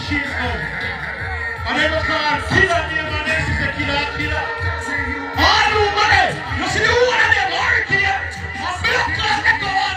shit now. And they don't call killer name and they say killer. All you money, you see the one of them hurricane, and blood clot they go on.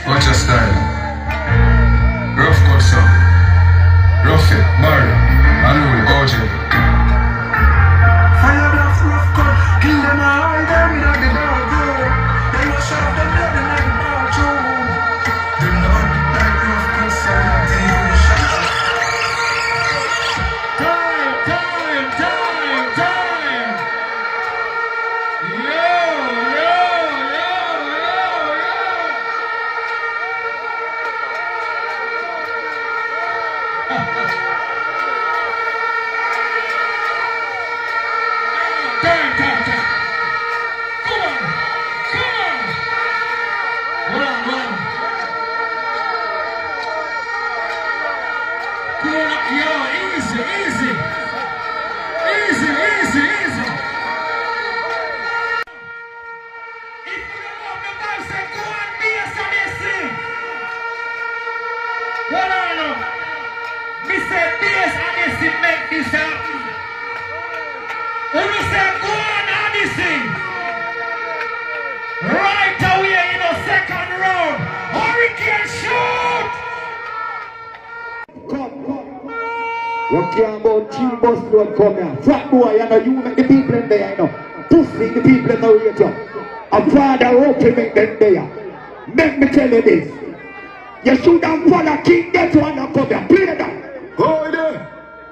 Watch your style. Ruff got some. Ruff it, Barry. Unruly, OJ. Fire blast, rough cut. Kill them all, them in the dark room. They will shut them down in the bathroom. Them not like rough cut, so they will shut up. Time. Yo. You can't go team bus road come here. Fat boy, you know, you make the people in there, you know. Pussy, the people in the radio. A father hope to make them there. Make me tell you this. You should have follow King that one and come here. Play that. Hold it.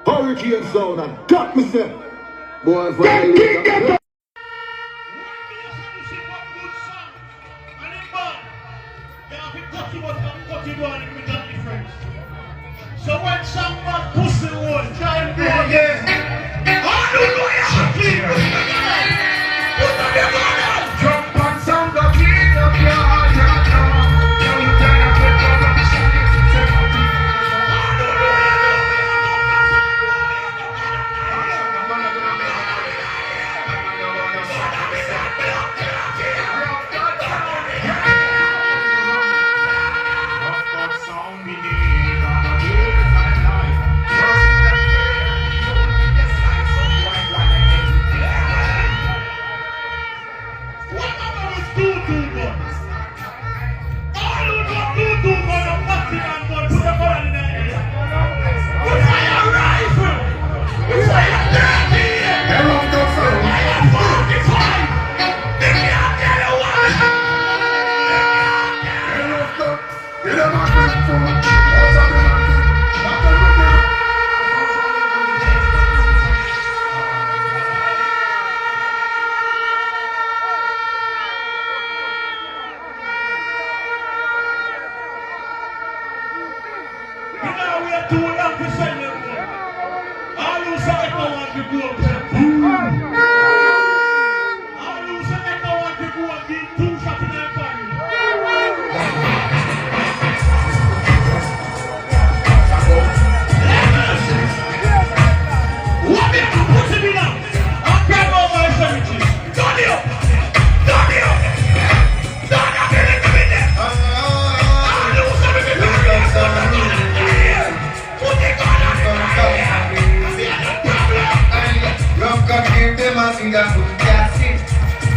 Hurricane sound and cut me, sir. Boy, if I King that.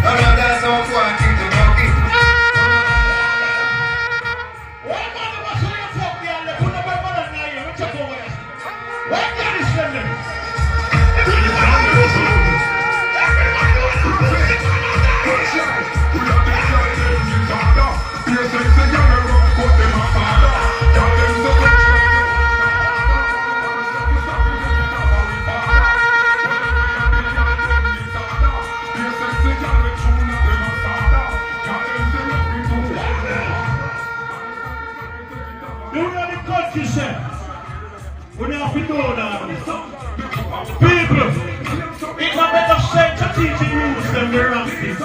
Another song for a thing to monkey. What man was so you fuck me and put up my mother now you check over there. What can you send them? We don't have to do that. People, it's a better sense to teach the youth them the right thing.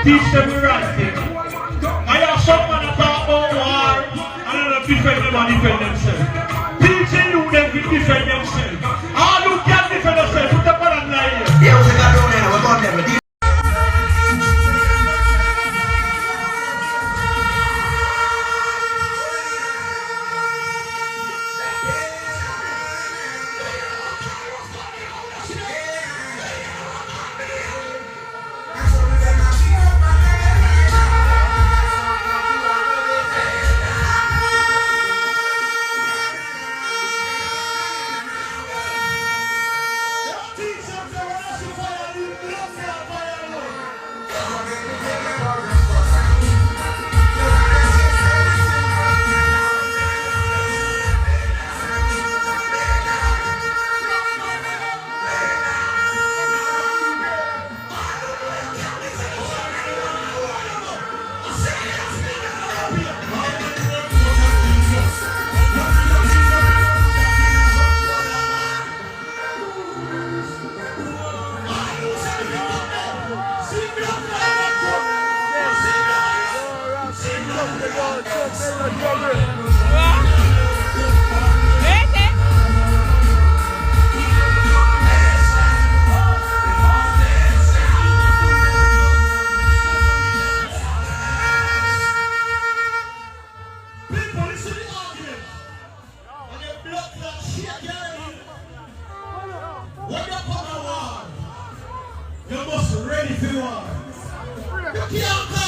Teach them the right thing. I have someone that talk about war and then defend them and defend themselves. Teaching you them to defend themselves. All you can defend yourself, put up on a line. Yeah, we got down there, we're going there. When you come to war, you must ready for war. You can't